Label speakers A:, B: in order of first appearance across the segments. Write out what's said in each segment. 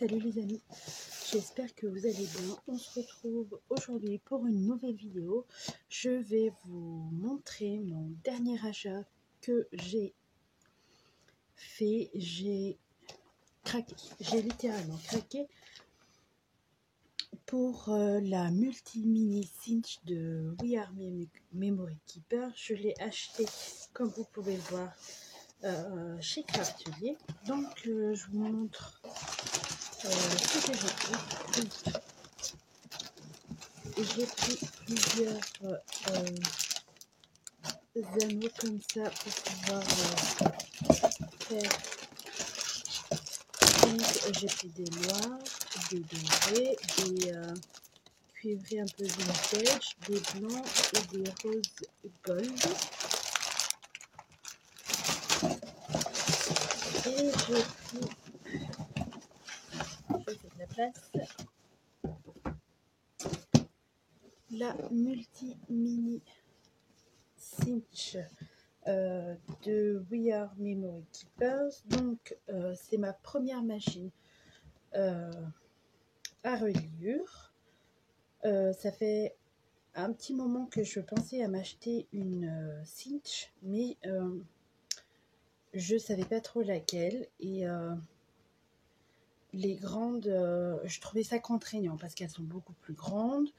A: Salut les amis, j'espère que vous allez bien. On se retrouve aujourd'hui pour une nouvelle vidéo. Je vais vous montrer mon dernier achat que j'ai fait. J'ai craqué, j'ai littéralement craqué pour la multi-mini cinch de We Are Memory Keeper. Je l'ai acheté, comme vous pouvez le voir, chez Craftelier. Donc je vous montre ce que j'ai pris. J'ai pris plusieurs anneaux comme ça pour pouvoir faire. Donc j'ai pris des noirs, des dorés, des cuivrés un peu vintage, des blancs et des roses gold. Et j'ai pris, je fais de la place, la multi-mini cinch de We Are Memory Keepers. Donc c'est ma première machine à reliure. Ça fait un petit moment que je pensais à m'acheter une cinch, mais je savais pas trop laquelle, et les grandes, je trouvais ça contraignant parce qu'elles sont beaucoup plus grandes,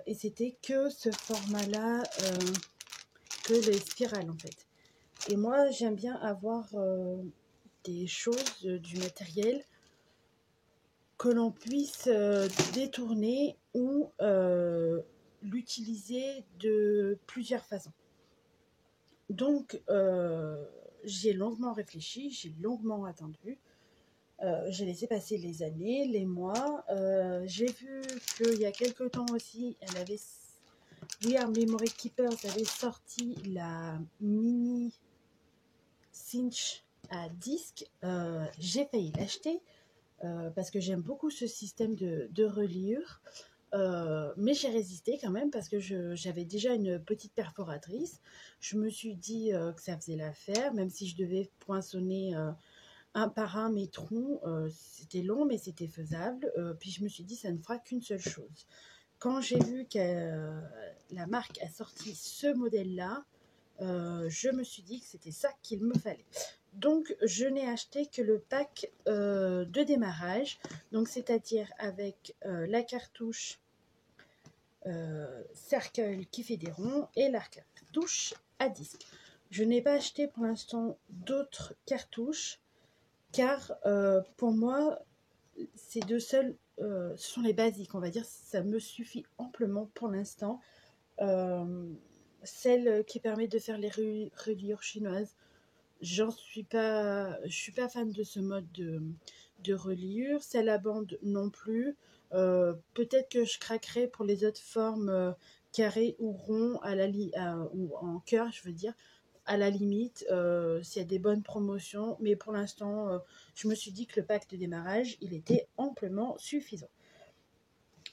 A: et c'était que ce format là, que les spirales en fait. Et moi j'aime bien avoir des choses, du matériel que l'on puisse détourner ou l'utiliser de plusieurs façons. Donc j'ai longuement réfléchi, j'ai longuement attendu, j'ai laissé passer les années, les mois. J'ai vu qu'il y a quelques temps aussi, We Are Memory Keepers avait sorti la mini cinch à disque. J'ai failli l'acheter parce que j'aime beaucoup ce système de reliure. Mais j'ai résisté quand même parce que j'avais déjà une petite perforatrice. Je me suis dit que ça faisait l'affaire, même si je devais poinçonner un par un mes trous. C'était long, mais c'était faisable. Puis je me suis dit, ça ne fera qu'une seule chose. Quand j'ai vu que la marque a sorti ce modèle-là, je me suis dit que c'était ça qu'il me fallait. Donc je n'ai acheté que le pack de démarrage, donc c'est-à-dire avec la cartouche cercle qui fait des ronds et la cartouche à disque. Je n'ai pas acheté pour l'instant d'autres cartouches car pour moi ces deux seules ce sont les basiques, on va dire. Ça me suffit amplement pour l'instant. Celle qui permet de faire les reliures chinoises, je suis pas fan de ce mode de reliure. Celle à bande non plus. Peut-être que je craquerai pour les autres formes carrées ou ronds ou en cœur, je veux dire, à la limite, s'il y a des bonnes promotions. Mais pour l'instant, je me suis dit que le pack de démarrage, il était amplement suffisant.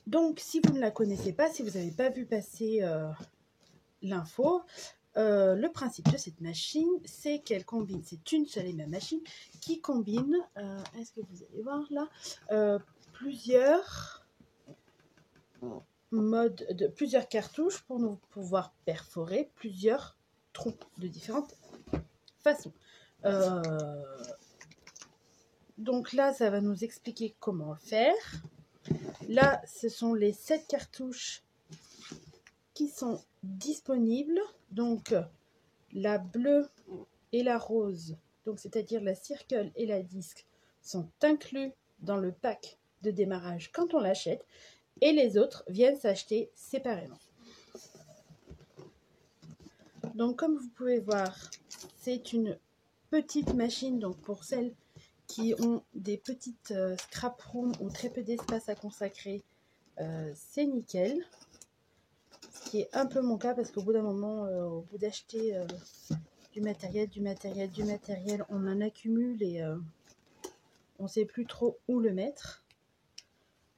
A: Donc, si vous ne la connaissez pas, si vous n'avez pas vu passer l'info, le principe de cette machine, c'est qu'elle combine, c'est une seule et même machine qui combine, est-ce que vous allez voir là, plusieurs modes, plusieurs cartouches pour nous pouvoir perforer plusieurs trous de différentes façons. Donc là, ça va nous expliquer comment le faire. Là, ce sont les 7 cartouches qui sont disponibles. Donc la bleue et la rose, donc c'est-à-dire la circle et la disque, sont inclus dans le pack de démarrage quand on l'achète, et les autres viennent s'acheter séparément. Donc comme vous pouvez voir, c'est une petite machine, donc pour celles qui ont des petites scrap rooms ou très peu d'espace à consacrer, c'est nickel. Ce qui est un peu mon cas parce qu'au bout d'un moment, au bout d'acheter du matériel, on en accumule et on ne sait plus trop où le mettre.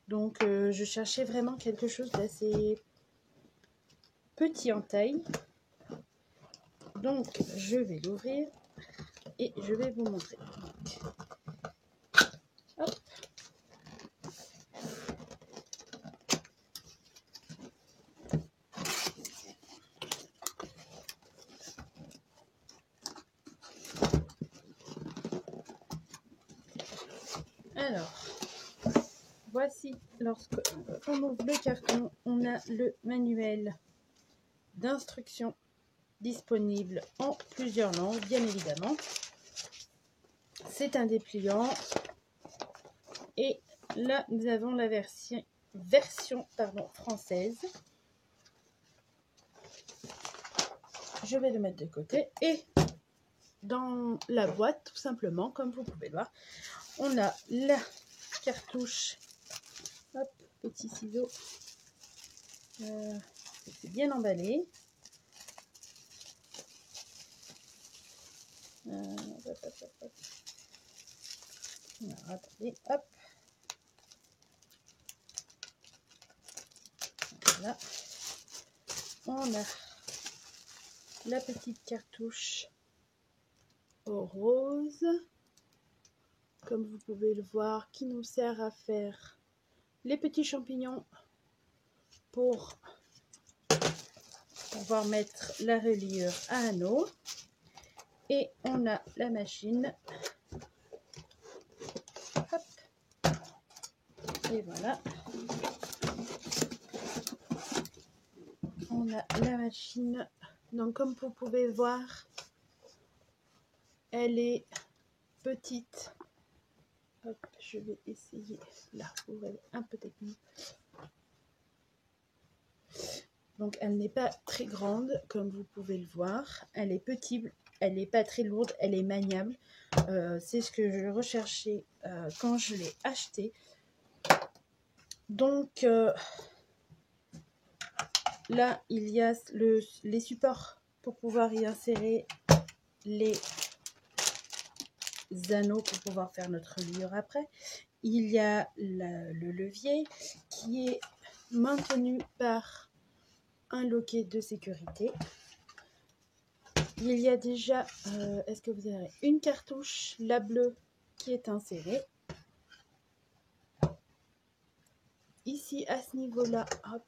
A: Donc je cherchais vraiment quelque chose d'assez petit en taille. Donc je vais l'ouvrir et je vais vous montrer. Hop. Alors, voici, lorsqu'on ouvre le carton, on a le manuel d'instruction disponible en plusieurs langues, bien évidemment. C'est un dépliant. Et là, nous avons la version française. Je vais le mettre de côté. Et dans la boîte, tout simplement, comme vous pouvez le voir, on a la cartouche. Hop, petit ciseau. C'est bien emballé. Alors, attendez, hop. Voilà. On a la petite cartouche au rose, comme vous pouvez le voir, qui nous sert à faire les petits champignons pour pouvoir mettre la reliure à anneau. Et on a la machine. Hop. Et voilà. On a la machine. Donc comme vous pouvez voir, elle est petite. Hop, je vais essayer là pour elle un peu technique. Donc elle n'est pas très grande comme vous pouvez le voir. Elle est petite, elle n'est pas très lourde, elle est maniable. C'est ce que je recherchais quand je l'ai acheté. Donc là il y a les supports pour pouvoir y insérer les anneaux pour pouvoir faire notre reliure après. Il y a le levier qui est maintenu par un loquet de sécurité. Il y a déjà, est-ce que vous avez une cartouche, la bleue, qui est insérée. Ici, à ce niveau-là, hop,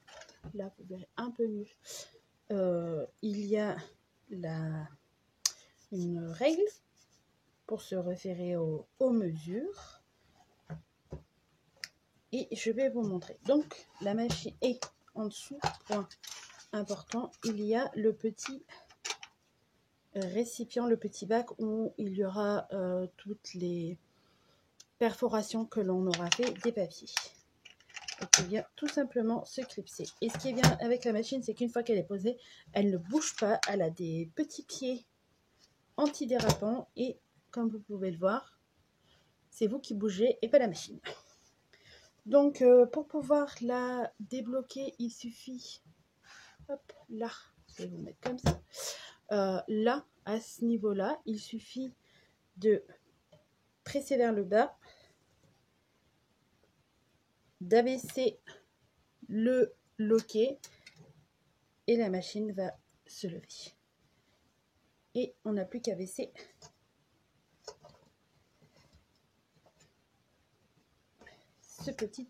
A: là vous verrez un peu mieux. Il y a une règle pour se référer aux mesures. Et je vais vous montrer. Donc, la machine est en dessous, point important, il y a le petit récipient, le petit bac où il y aura toutes les perforations que l'on aura fait des papiers. Et qui vient tout simplement se clipser. Et ce qui est bien avec la machine, c'est qu'une fois qu'elle est posée, elle ne bouge pas. Elle a des petits pieds antidérapants et comme vous pouvez le voir, c'est vous qui bougez et pas la machine. Donc pour pouvoir la débloquer, il suffit, hop, là, je vais vous mettre comme ça. Là, à ce niveau-là, il suffit de presser vers le bas, d'abaisser le loquet et la machine va se lever. Et on n'a plus qu'à baisser ce petit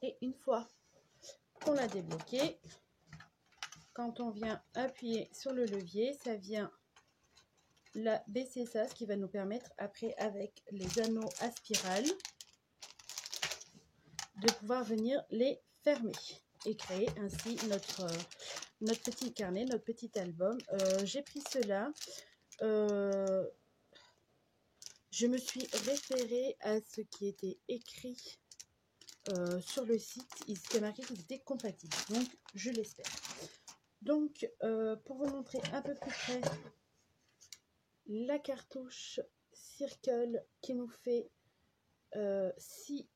A: et une fois qu'on l'a débloqué, quand on vient appuyer sur le levier, ça vient la baisser, ça, ce qui va nous permettre après avec les anneaux à spirale de pouvoir venir les fermer et créer ainsi notre petit carnet, notre petit album. J'ai pris cela, je me suis référée à ce qui était écrit sur le site. Il était marqué qu'ils étaient compatibles, donc je l'espère. Donc pour vous montrer un peu plus près la cartouche Circle qui nous fait 6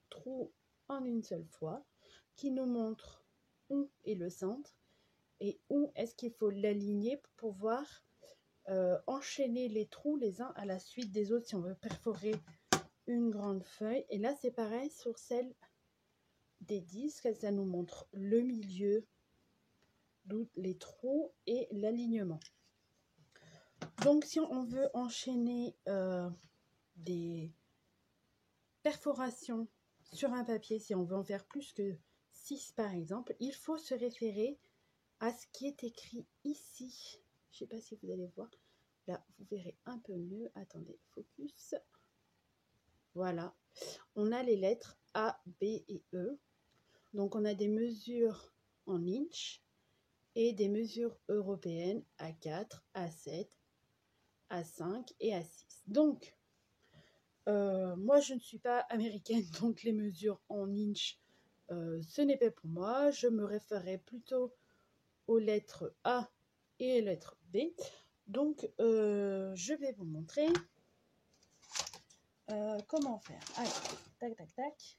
A: trous en une seule fois, qui nous montre où est le centre et où est-ce qu'il faut l'aligner pour pouvoir enchaîner les trous les uns à la suite des autres si on veut perforer une grande feuille. Et là c'est pareil sur celle des disques, ça nous montre le milieu, d'où les trous et l'alignement. Donc si on veut enchaîner des perforations sur un papier, si on veut en faire plus que 6 par exemple, il faut se référer à ce qui est écrit ici. Je ne sais pas si vous allez voir. Là, vous verrez un peu mieux. Attendez, focus. Voilà. On a les lettres A, B et E. Donc, on a des mesures en inch et des mesures européennes A4, A7, A5 et A6. Donc, moi, je ne suis pas américaine, donc les mesures en inch, ce n'est pas pour moi. Je me référerai plutôt aux lettres A et aux lettres B. Donc, je vais vous montrer comment faire. Allez, tac, tac, tac.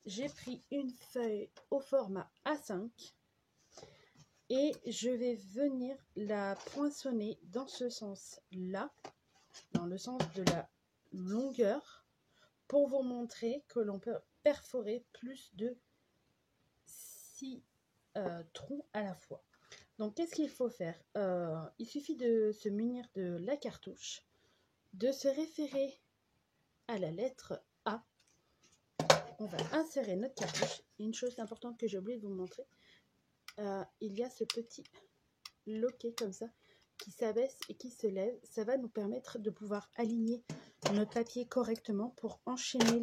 A: J'ai pris une feuille au format A5 et je vais venir la poinçonner dans ce sens-là, dans le sens de la longueur, pour vous montrer que l'on peut perforer plus de 6 trous à la fois. Donc, qu'est-ce qu'il faut faire? Il suffit de se munir de la cartouche, de se référer à la lettre A. On va insérer notre cartouche. Une chose importante que j'ai oublié de vous montrer, il y a ce petit loquet comme ça qui s'abaisse et qui se lève. Ça va nous permettre de pouvoir aligner notre papier correctement pour enchaîner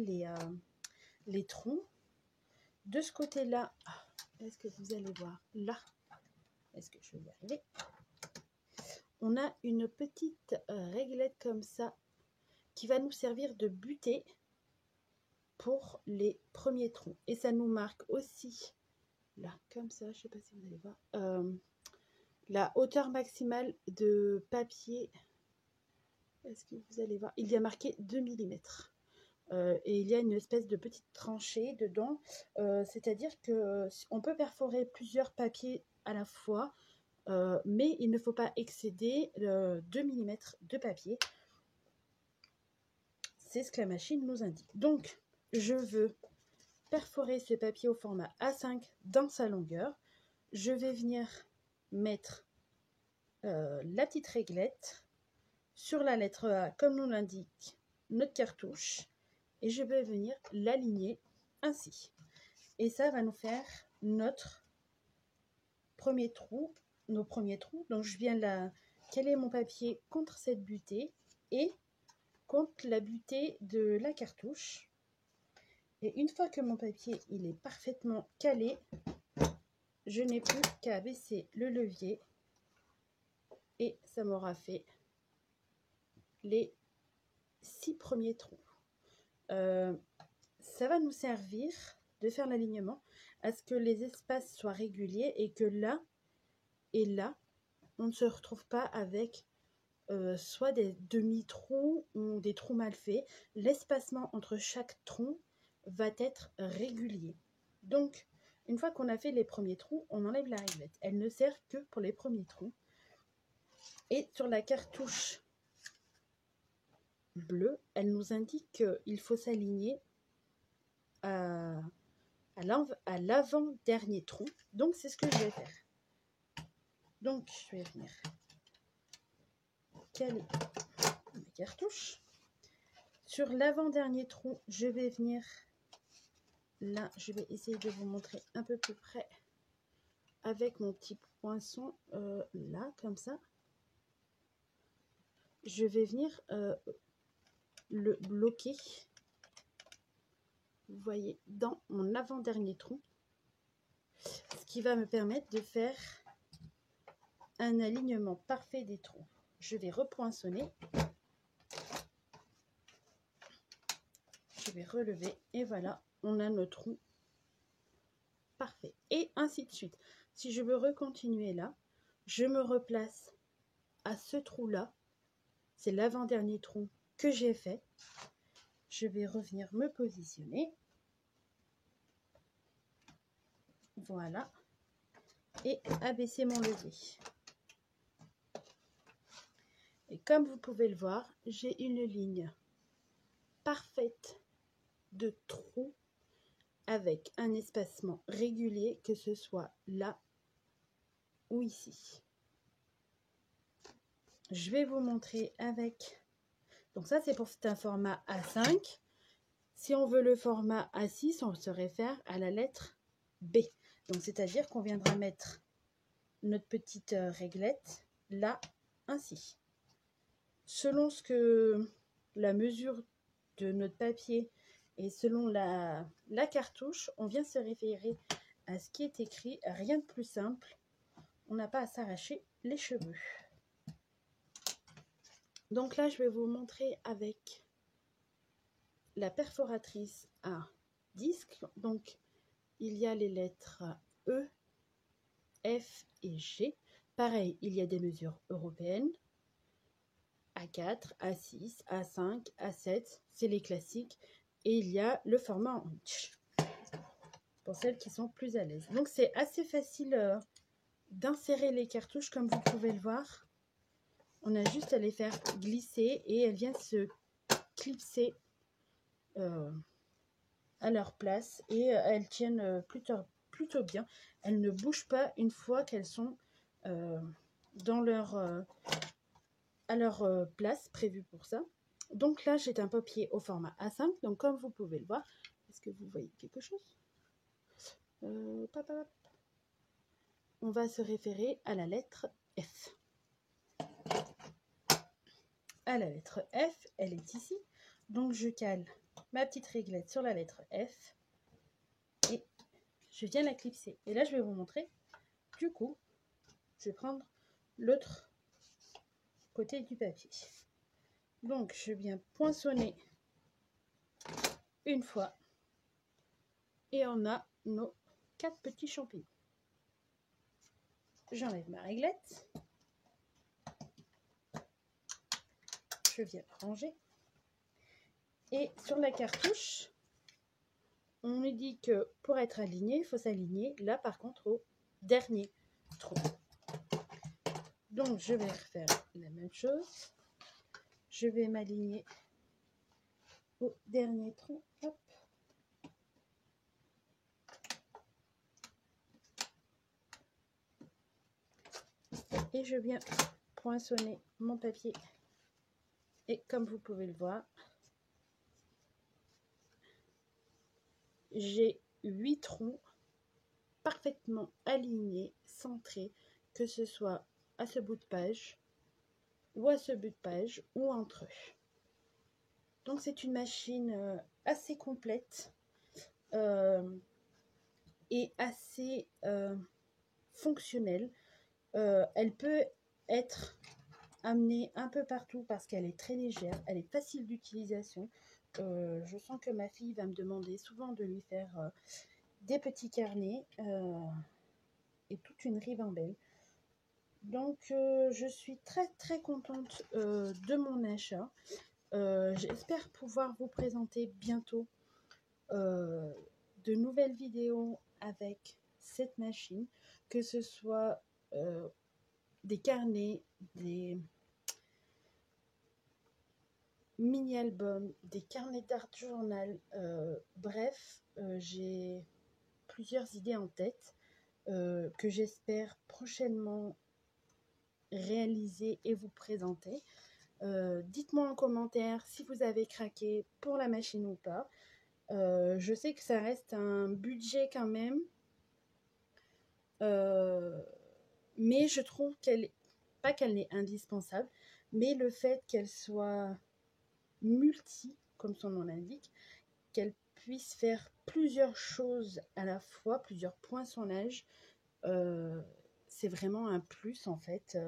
A: les troncs. De ce côté-là, est-ce que vous allez voir là? Est-ce que je vais y arriver? On a une petite réglette comme ça qui va nous servir de butée pour les premiers troncs. Et ça nous marque aussi, là, comme ça, je ne sais pas si vous allez voir, la hauteur maximale de papier. Est-ce que vous allez voir? Il y a marqué 2 mm. Et il y a une espèce de petite tranchée dedans. C'est-à-dire qu'on peut perforer plusieurs papiers à la fois, mais il ne faut pas excéder 2 mm de papier. C'est ce que la machine nous indique. Donc, je veux perforer ce papier au format A5 dans sa longueur. Je vais venir mettre la petite réglette sur la lettre A, comme nous l'indique notre cartouche, et je vais venir l'aligner ainsi. Et ça va nous faire notre premier trou, nos premiers trous. Donc, je viens là caler mon papier contre cette butée et contre la butée de la cartouche. Et une fois que mon papier il est parfaitement calé, je n'ai plus qu'à baisser le levier et ça m'aura fait les 6 premiers trous. Ça va nous servir de faire l'alignement à ce que les espaces soient réguliers et que là et là, on ne se retrouve pas avec soit des demi-trous ou des trous mal faits. L'espacement entre chaque tronc va être régulier. Donc, une fois qu'on a fait les premiers trous, on enlève la réglette. Elle ne sert que pour les premiers trous. Et sur la cartouche bleue, elle nous indique qu'il faut s'aligner à l'avant-dernier trou. Donc, c'est ce que je vais faire. Donc, je vais venir caler ma cartouche. Sur l'avant-dernier trou, je vais venir là, je vais essayer de vous montrer un peu plus près avec mon petit poinçon là, comme ça. Je vais venir le bloquer, vous voyez, dans mon avant-dernier trou, ce qui va me permettre de faire un alignement parfait des trous. Je vais repoinçonner, je vais relever et voilà, on a notre trou parfait. Et ainsi de suite. Si je veux recontinuer là, je me replace à ce trou-là, c'est l'avant-dernier trou que j'ai fait. Je vais revenir me positionner. Voilà. Et abaisser mon levier. Et comme vous pouvez le voir, j'ai une ligne parfaite de trous avec un espacement régulier, que ce soit là ou ici. Je vais vous montrer avec... Donc ça, c'est pour un format A5. Si on veut le format A6, on se réfère à la lettre B. Donc, c'est-à-dire qu'on viendra mettre notre petite réglette là, ainsi. Selon ce que la mesure de notre papier et selon la cartouche, on vient se référer à ce qui est écrit. Rien de plus simple. On n'a pas à s'arracher les cheveux. Donc là, je vais vous montrer avec la perforatrice à disque. Donc, il y a les lettres E, F et G. Pareil, il y a des mesures européennes. A4, A6, A5, A7, c'est les classiques. Et il y a le format en inch, pour celles qui sont plus à l'aise. Donc, c'est assez facile d'insérer les cartouches, comme vous pouvez le voir. On a juste à les faire glisser et elles viennent se clipser à leur place. Et elles tiennent plutôt bien. Elles ne bougent pas une fois qu'elles sont dans à leur place prévue pour ça. Donc là, j'ai un papier au format A5. Donc comme vous pouvez le voir, est-ce que vous voyez quelque chose? On va se référer à la lettre F. À la lettre F, elle est ici. Donc je cale ma petite réglette sur la lettre F et je viens la clipser. Et là, je vais vous montrer. Du coup, je vais prendre l'autre côté du papier. Donc, je viens poinçonner une fois et on a nos 4 petits champignons. J'enlève ma réglette. Je viens ranger. Et sur la cartouche, on nous dit que pour être aligné, il faut s'aligner là par contre au dernier trou. Donc, je vais refaire la même chose. Je vais m'aligner au dernier trou. Hop. Et je viens poinçonner mon papier. Et comme vous pouvez le voir, j'ai 8 troncs parfaitement alignés, centrés, que ce soit à ce bout de page ou à ce bout de page ou entre eux. Donc c'est une machine assez complète et assez fonctionnelle. Elle peut être amenée un peu partout parce qu'elle est très légère, elle est facile d'utilisation. Je sens que ma fille va me demander souvent de lui faire des petits carnets et toute une ribambelle. Donc je suis très contente de mon achat. J'espère pouvoir vous présenter bientôt de nouvelles vidéos avec cette machine, que ce soit des carnets, des mini-albums, des carnets d'art journal, bref, j'ai plusieurs idées en tête que j'espère prochainement réaliser et vous présenter. Dites-moi en commentaire si vous avez craqué pour la machine ou pas. Je sais que ça reste un budget quand même, mais je trouve pas qu'elle est indispensable, mais le fait qu'elle soit multi, comme son nom l'indique, qu'elle puisse faire plusieurs choses à la fois, plusieurs poinçonnages, c'est vraiment un plus en fait,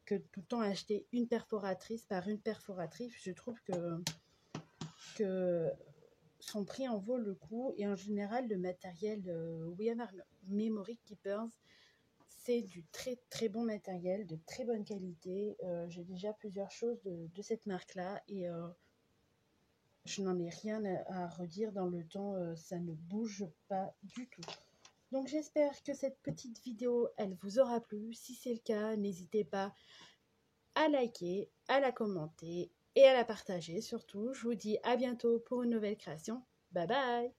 A: que tout le temps acheter une perforatrice par une perforatrice. Je trouve que son prix en vaut le coup, et en général le matériel William Memory Keepers, c'est du très bon matériel, de très bonne qualité. J'ai déjà plusieurs choses de cette marque là et je n'en ai rien à redire dans le temps, ça ne bouge pas du tout. Donc j'espère que cette petite vidéo, elle vous aura plu. Si c'est le cas, n'hésitez pas à liker, à la commenter et à la partager surtout. Je vous dis à bientôt pour une nouvelle création. Bye bye!